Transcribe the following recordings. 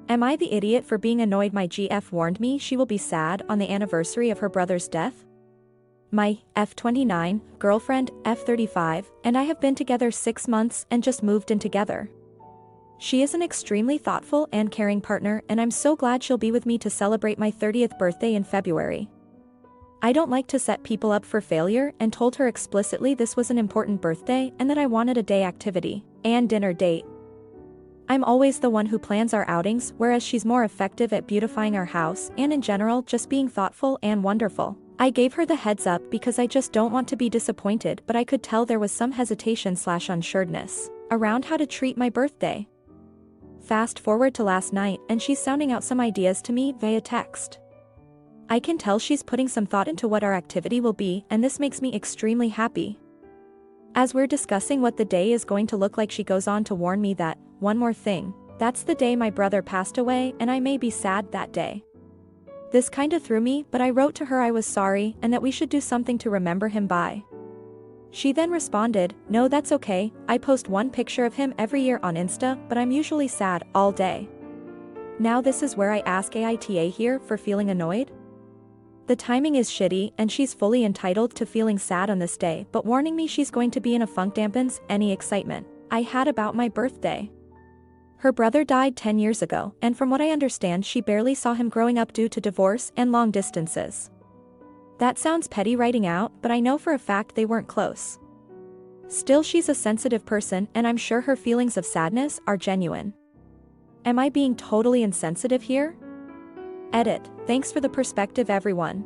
Am I the idiot for being annoyed my GF warned me she will be sad on the anniversary of her brother's death? My F29 girlfriend, F35, and I have been together 6 months and just moved in together. She is an extremely thoughtful and caring partner, and I'm so glad she'll be with me to celebrate my 30th birthday in February. I don't like to set people up for failure and told her explicitly this was an important birthday and that I wanted a day activity and dinner date. I'm always the one who plans our outings, whereas she's more effective at beautifying our house and in general just being thoughtful and wonderful. I gave her the heads up because I just don't want to be disappointed, but I could tell there was some hesitation/unsureness around how to treat my birthday. Fast forward to last night and she's sounding out some ideas to me via text. I can tell she's putting some thought into what our activity will be, and this makes me extremely happy. As we're discussing what the day is going to look like, she goes on to warn me that, one more thing, that's the day my brother passed away and I may be sad that day. This kinda threw me, but I wrote to her I was sorry and that we should do something to remember him by. She then responded, no, that's okay, I post one picture of him every year on Insta, but I'm usually sad all day. Now this is where I ask AITA here for feeling annoyed? The timing is shitty and she's fully entitled to feeling sad on this day, but warning me she's going to be in a funk dampens any excitement I had about my birthday. Her brother died 10 years ago, and from what I understand she barely saw him growing up due to divorce and long distances. That sounds petty writing out, but I know for a fact they weren't close. Still, she's a sensitive person and I'm sure her feelings of sadness are genuine. Am I being totally insensitive here? Edit. Thanks for the perspective, everyone.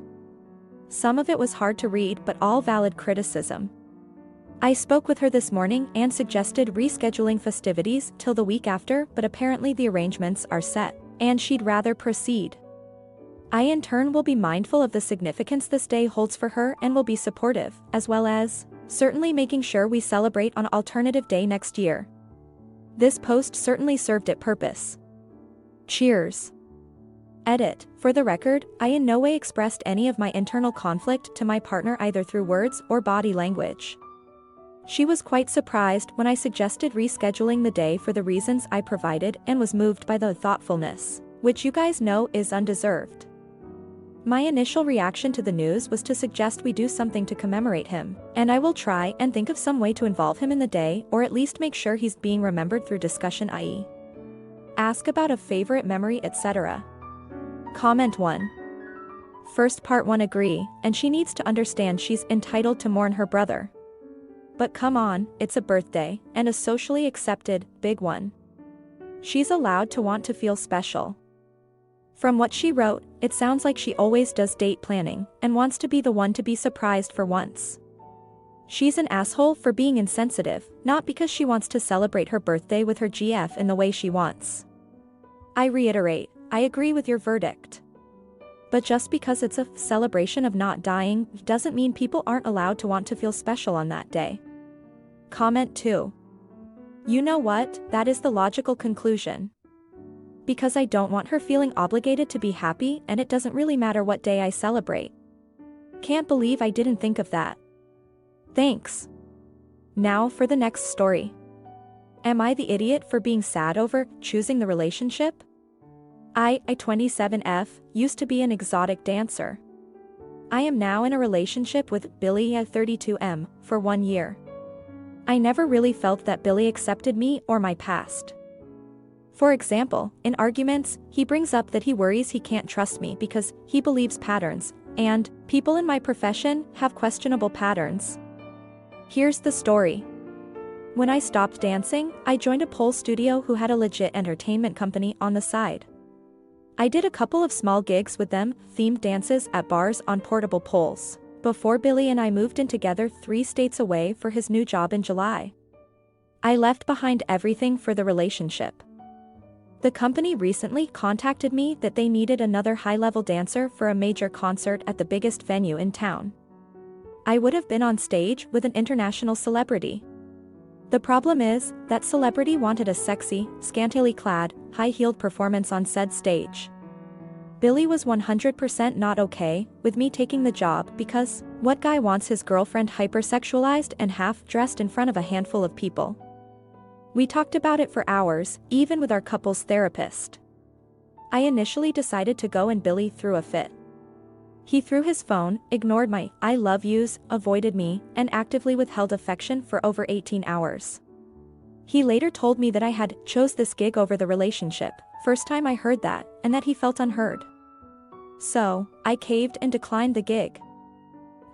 Some of it was hard to read, but all valid criticism. I spoke with her this morning and suggested rescheduling festivities till the week after, but apparently the arrangements are set, and she'd rather proceed. I in turn will be mindful of the significance this day holds for her and will be supportive, as well as certainly making sure we celebrate on alternative day next year. This post certainly served its purpose. Cheers. Edit. For the record, I in no way expressed any of my internal conflict to my partner either through words or body language. She was quite surprised when I suggested rescheduling the day for the reasons I provided and was moved by the thoughtfulness, which you guys know is undeserved. My initial reaction to the news was to suggest we do something to commemorate him, and I will try and think of some way to involve him in the day or at least make sure he's being remembered through discussion, i.e. ask about a favorite memory, etc. Comment 1. First part 1, agree, and she needs to understand she's entitled to mourn her brother. But come on, it's a birthday, and a socially accepted, big one. She's allowed to want to feel special. From what she wrote, it sounds like she always does date planning, and wants to be the one to be surprised for once. She's an asshole for being insensitive, not because she wants to celebrate her birthday with her GF in the way she wants. I reiterate, I agree with your verdict. But just because it's a celebration of not dying doesn't mean people aren't allowed to want to feel special on that day. Comment 2. You know what, that is the logical conclusion. Because I don't want her feeling obligated to be happy, and it doesn't really matter what day I celebrate. Can't believe I didn't think of that. Thanks. Now for the next story. Am I the idiot for being sad over choosing the relationship? I 27F, used to be an exotic dancer. I am now in a relationship with Billy, 32M, for 1 year. I never really felt that Billy accepted me or my past. For example, in arguments, he brings up that he worries he can't trust me because he believes patterns, and people in my profession have questionable patterns. Here's the story. When I stopped dancing, I joined a pole studio who had a legit entertainment company on the side. I did a couple of small gigs with them, themed dances at bars on portable poles, before Billy and I moved in together 3 states away for his new job in July. I left behind everything for the relationship. The company recently contacted me that they needed another high-level dancer for a major concert at the biggest venue in town. I would have been on stage with an international celebrity. The problem is, that celebrity wanted a sexy, scantily clad, high-heeled performance on said stage. Billy was 100% not okay with me taking the job because, what guy wants his girlfriend hypersexualized and half-dressed in front of a handful of people? We talked about it for hours, even with our couple's therapist. I initially decided to go and Billy threw a fit. He threw his phone, ignored my I love yous, avoided me, and actively withheld affection for over 18 hours. He later told me that I had chose this gig over the relationship, first time I heard that, and that he felt unheard. So, I caved and declined the gig.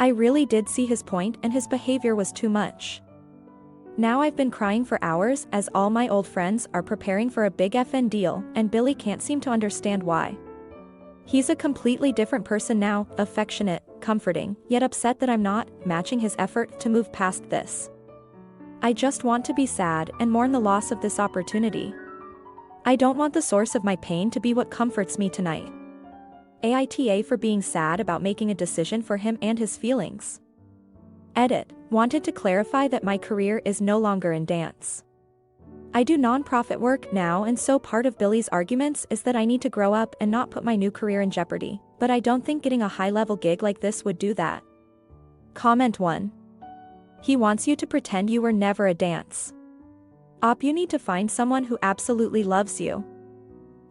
I really did see his point and his behavior was too much. Now I've been crying for hours as all my old friends are preparing for a big FN deal and Billy can't seem to understand why. He's a completely different person now, affectionate, comforting, yet upset that I'm not matching his effort to move past this. I just want to be sad and mourn the loss of this opportunity. I don't want the source of my pain to be what comforts me tonight. AITA for being sad about making a decision for him and his feelings. Edit. Wanted to clarify that my career is no longer in dance. I do nonprofit work now and so part of Billy's arguments is that I need to grow up and not put my new career in jeopardy, but I don't think getting a high-level gig like this would do that. Comment 1. He wants you to pretend you were never a dance. You need to find someone who absolutely loves you.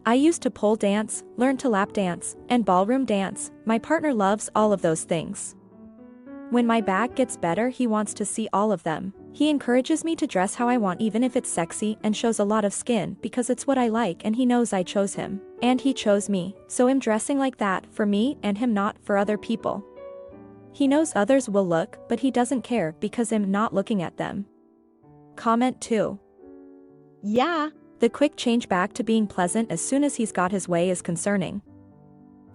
I used to pole dance, learn to lap dance, and ballroom dance. My partner loves all of those things. When my back gets better, he wants to see all of them. He encourages me to dress how I want even if it's sexy and shows a lot of skin because it's what I like and he knows I chose him. And he chose me, so I'm dressing like that for me and him not for other people. He knows others will look, but he doesn't care because I'm not looking at them. Comment 2. Yeah. The quick change back to being pleasant as soon as he's got his way is concerning.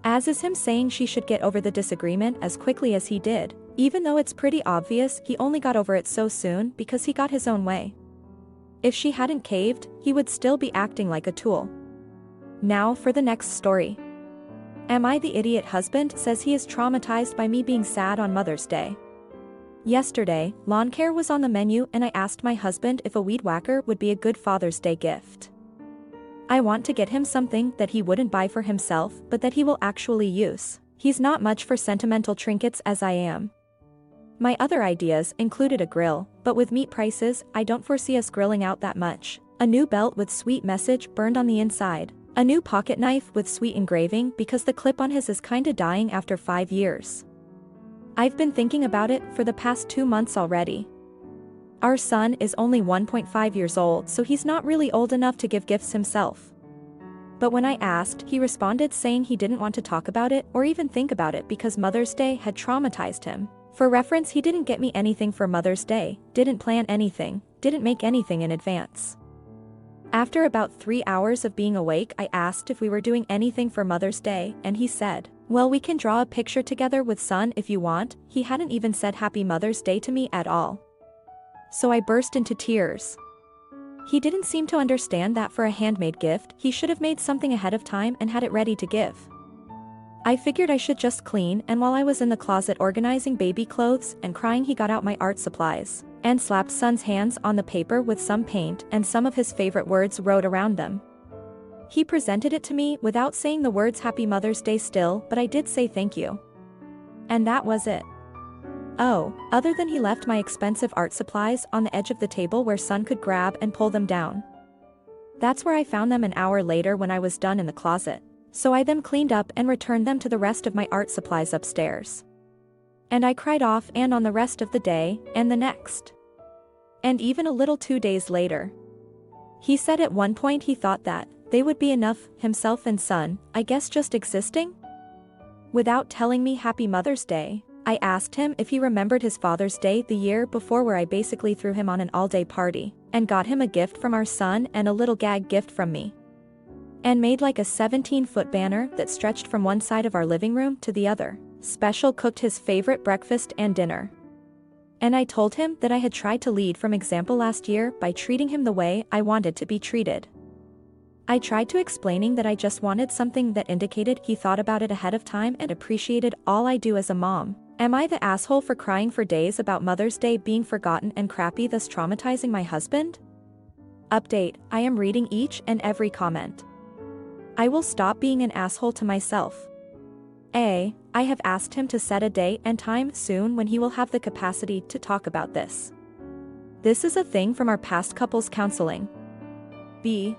As is him saying she should get over the disagreement as quickly as he did, even though it's pretty obvious he only got over it so soon because he got his own way. If she hadn't caved, he would still be acting like a tool. Now for the next story. Am I the idiot husband says he is traumatized by me being sad on Mother's Day. Yesterday, lawn care was on the menu and I asked my husband if a weed whacker would be a good Father's Day gift. I want to get him something that he wouldn't buy for himself but that he will actually use. He's not much for sentimental trinkets as I am. My other ideas included a grill, but with meat prices, I don't foresee us grilling out that much. A new belt with sweet message burned on the inside. A new pocket knife with sweet engraving because the clip on his is kinda dying after 5 years. I've been thinking about it for the past 2 months already. Our son is only 1.5 years old so he's not really old enough to give gifts himself. But when I asked, he responded saying he didn't want to talk about it or even think about it because Mother's Day had traumatized him. For reference, he didn't get me anything for Mother's Day, didn't plan anything, didn't make anything in advance. After about 3 hours of being awake, I asked if we were doing anything for Mother's Day, and he said, "Well, we can draw a picture together with son if you want." He hadn't even said Happy Mother's Day to me at all. So I burst into tears. He didn't seem to understand that for a handmade gift, he should have made something ahead of time and had it ready to give. I figured I should just clean, and while I was in the closet organizing baby clothes and crying, he got out my art supplies and slapped son's hands on the paper with some paint and some of his favorite words wrote around them. He presented it to me without saying the words Happy Mother's Day still, but I did say thank you. And that was it. Oh, other than he left my expensive art supplies on the edge of the table where son could grab and pull them down. That's where I found them an hour later when I was done in the closet. So I then cleaned up and returned them to the rest of my art supplies upstairs. And I cried off and on the rest of the day, and the next. And even a little 2 days later. He said at one point he thought that they would be enough, himself and son, I guess just existing? Without telling me Happy Mother's Day, I asked him if he remembered his Father's Day the year before where I basically threw him on an all-day party, and got him a gift from our son and a little gag gift from me. And made like a 17-foot banner that stretched from one side of our living room to the other. Special cooked his favorite breakfast and dinner. And I told him that I had tried to lead from example last year by treating him the way I wanted to be treated. I tried to explaining that I just wanted something that indicated he thought about it ahead of time and appreciated all I do as a mom. Am I the asshole for crying for days about Mother's Day being forgotten and crappy, thus traumatizing my husband? Update: I am reading each and every comment. I will stop being an asshole to myself. I have asked him to set a day and time soon when he will have the capacity to talk about this. This is a thing from our past couples counseling. B.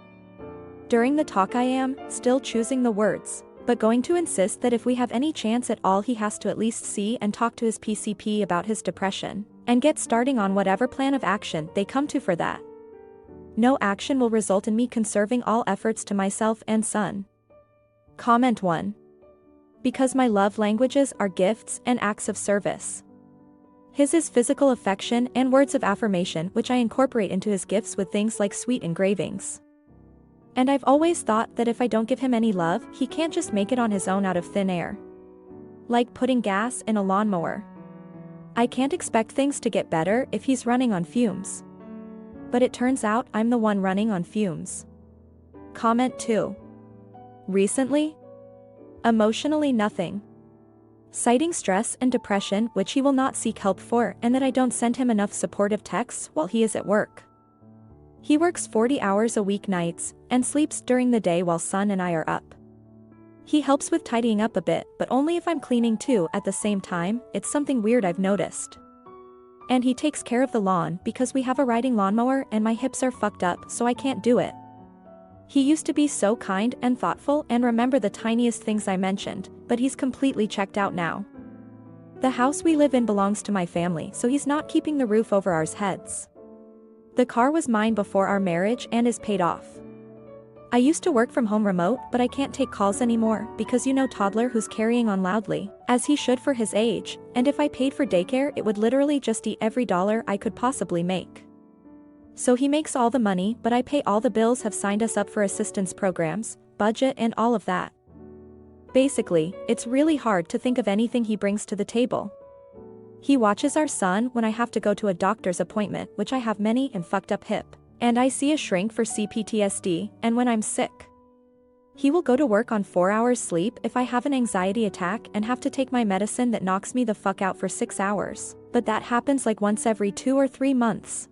During the talk I am still choosing the words, but going to insist that if we have any chance at all he has to at least see and talk to his PCP about his depression, and get starting on whatever plan of action they come to for that. No action will result in me conserving all efforts to myself and son. Comment 1. Because my love languages are gifts and acts of service. His is physical affection and words of affirmation, which I incorporate into his gifts with things like sweet engravings. And I've always thought that if I don't give him any love, he can't just make it on his own out of thin air. Like putting gas in a lawnmower. I can't expect things to get better if he's running on fumes. But it turns out I'm the one running on fumes. Comment 2. Recently? Emotionally nothing. Citing stress and depression which he will not seek help for, and that I don't send him enough supportive texts while he is at work. He works 40 hours a week nights, and sleeps during the day while son and I are up. He helps with tidying up a bit, but only if I'm cleaning too at the same time. It's something weird I've noticed. And he takes care of the lawn because we have a riding lawnmower and my hips are fucked up so I can't do it. He used to be so kind and thoughtful and remember the tiniest things I mentioned, but he's completely checked out now. The house we live in belongs to my family, so he's not keeping the roof over our heads. The car was mine before our marriage and is paid off. I used to work from home remote, but I can't take calls anymore because toddler who's carrying on loudly, as he should for his age, and if I paid for daycare it would literally just eat every dollar I could possibly make. So he makes all the money, but I pay all the bills, have signed us up for assistance programs, budget and all of that. Basically, it's really hard to think of anything he brings to the table. He watches our son when I have to go to a doctor's appointment, which I have many, and fucked up hip. And I see a shrink for CPTSD, and when I'm sick. He will go to work on 4 hours sleep if I have an anxiety attack and have to take my medicine that knocks me the fuck out for 6 hours, but that happens like once every 2 or 3 months.